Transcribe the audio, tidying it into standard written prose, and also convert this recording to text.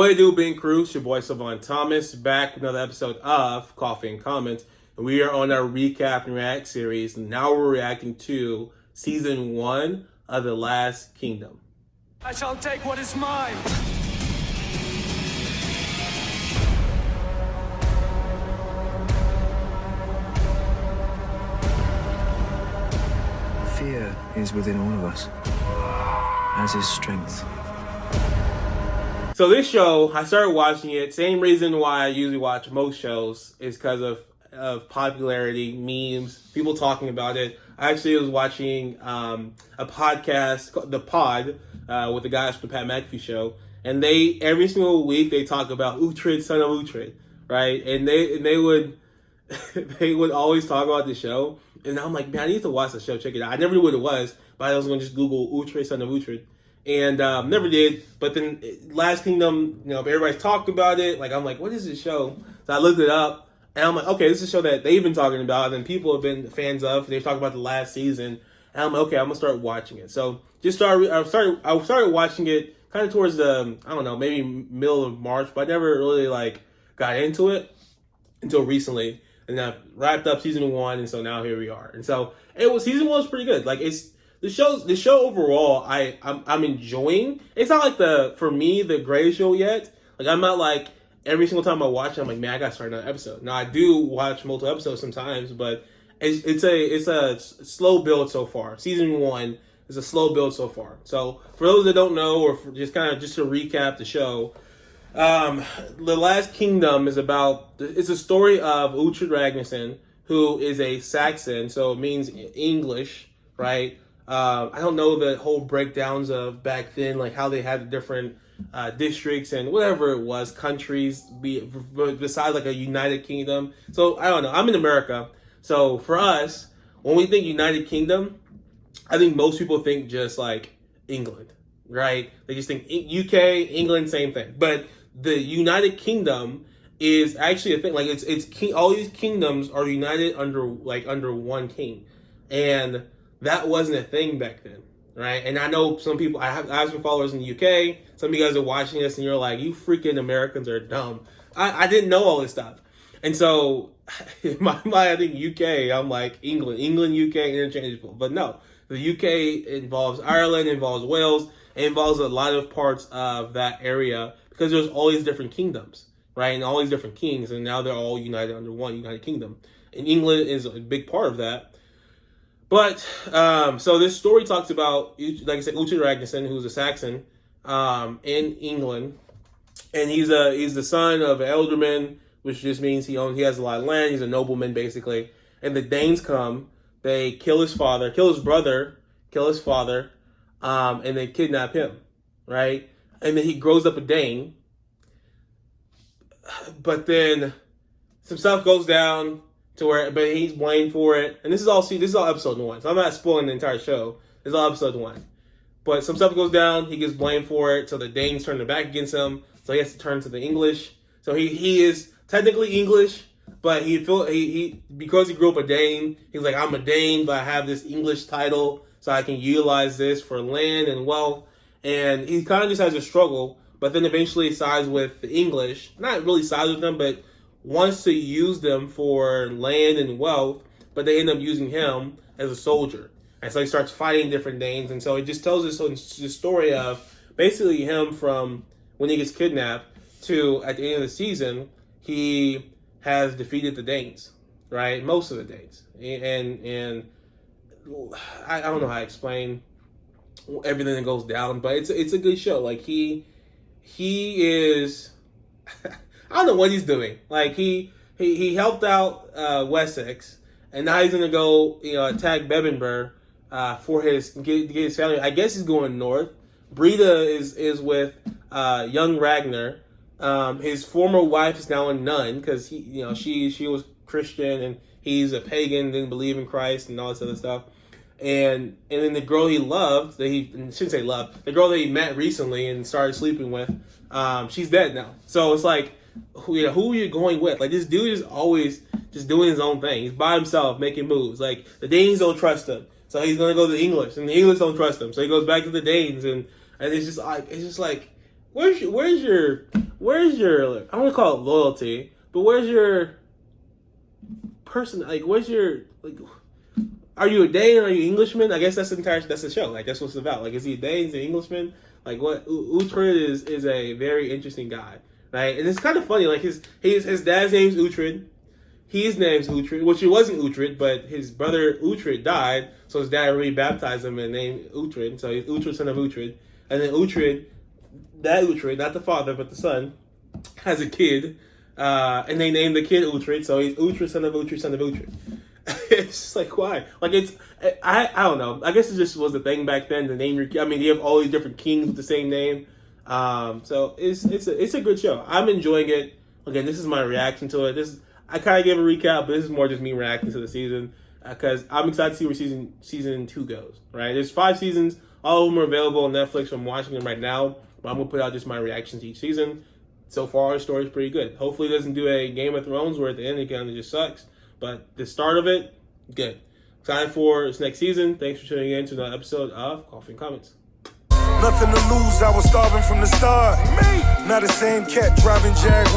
What it do, Ben Cruz, your boy Sylvan Thomas, back with another episode of Coffee and Comments. And we are on our recap and react series. And now we're reacting to season 1 of The Last Kingdom. I shall take what is mine. Fear is within all of us, as is strength. So this show, I started watching it. Same reason why I usually watch most shows is because of popularity, memes, people talking about it. I actually was watching a podcast called The Pod with the guys from the Pat McAfee show, and they every single week they talk about Uhtred, son of Uhtred, right? And they would they would always talk about the show, and I'm like, man, I need to watch the show, check it out. I never knew what it was, but I was going to just Google Uhtred, son of Uhtred. And never did. But then Last Kingdom, everybody's talked about it. Like, I'm like, what is this show? So I looked it up, and I'm like, okay, this is a show that they've been talking about, and people have been fans of. They've talked about the last season, and I'm like, okay, I'm gonna start watching it. So I started watching it kind of towards the, I don't know, maybe middle of March, but I never really got into it until recently. And I wrapped up season 1, and so now here we are. And so season 1 was pretty good. Like, the show overall, I'm enjoying. It's not like for me the greatest show yet. Like, I'm not like every single time I watch it, I'm like, man, I gotta start another episode. Now I do watch multiple episodes sometimes, but it's a slow build so far. Season 1 is a slow build so far. So for those that don't know, or just to recap the show, The Last Kingdom it's a story of Uhtred Ragnarson, who is a Saxon, so it means English, right? I don't know the whole breakdowns of back then, like how they had the different districts and whatever it was, countries, besides like a United Kingdom. So I don't know. I'm in America, so for us, when we think United Kingdom, I think most people think just like England, right? They just think UK, England, same thing. But the United Kingdom is actually a thing. Like all these kingdoms are united under one king, and that wasn't a thing back then, right? And I know some people, I have some followers in the UK. Some of you guys are watching this and you're like, you freaking Americans are dumb. I didn't know all this stuff. And so, in my mind, I think UK, I'm like England, UK, interchangeable. But no, the UK involves Ireland, involves Wales, it involves a lot of parts of that area because there's all these different kingdoms, right? And all these different kings, and now they're all united under one United Kingdom. And England is a big part of that. But, so this story talks about, like I said, Uhtred Ragnarson, who's a Saxon, in England. And he's the son of an alderman, which just means he has a lot of land. He's a nobleman, basically. And the Danes come, they kill his father, kill his brother, and they kidnap him, right? And then he grows up a Dane. But then some stuff goes down, but he's blamed for it, and this is all episode 1. So I'm not spoiling the entire show. This is all episode 1. But some stuff goes down. He gets blamed for it, so the Danes turn their back against him. So he has to turn to the English. So he is technically English, but because he grew up a Dane, he's like, I'm a Dane, but I have this English title, so I can utilize this for land and wealth. And he kind of just has a struggle, but then eventually sides with the English. Not really sides with them, but wants to use them for land and wealth, but they end up using him as a soldier. And so he starts fighting different Danes. And so it just tells us the story of basically him from when he gets kidnapped to at the end of the season, he has defeated the Danes, right? Most of the Danes. And I don't know how to explain everything that goes down, but it's a good show. Like he is I don't know what he's doing. Like he helped out Wessex, and now he's gonna go attack Bebbanburg for get his family. I guess he's going north. Brida is with young Ragnar. His former wife is now a nun because she was Christian and he's a pagan, didn't believe in Christ and all this other stuff. And then the girl he loved, the girl that he met recently and started sleeping with, she's dead now. So it's like, who are you going with? Like, this dude is always just doing his own thing. He's by himself, making moves. Like, the Danes don't trust him, so he's gonna go to the English, and the English don't trust him, so he goes back to the Danes, and it's just like, where's your I don't want to call it loyalty, but where's your person? Like, where's your like? Are you a Dane? Are you Englishman? I guess that's the show. Like, that's what it's about. Like, is he a Dane? Is he an Englishman? Like, what Uhtred is a very interesting guy, right? And it's kind of funny. Like, his dad's name's Uhtred. His name's Uhtred, which he wasn't Uhtred, but his brother Uhtred died, so his dad rebaptized him and named Uhtred. So he's Uhtred, son of Uhtred. And then Uhtred, not the father, but the son, has a kid, and they named the kid Uhtred, so he's Uhtred, son of Uhtred, son of Uhtred. It's just like, why? Like, I don't know. I guess it just was a thing back then. The name, I mean, you have all these different kings with the same name. So it's a good show. I'm enjoying it. Again, this is my reaction to it. I kind of gave a recap, but this is more just me reacting to the season because I'm excited to see where season 2 goes. Right? There's 5 seasons. All of them are available on Netflix. I'm watching them right now, but I'm gonna put out just my reactions to each season. So far, the story's pretty good. Hopefully, it doesn't do a Game of Thrones where at the end it kind of just sucks. But the start of it, good. Excited for this next season. Thanks for tuning in to another episode of Coffee and Comments. Nothing to lose, I was starving from the start. Now the same cat driving Jaguars.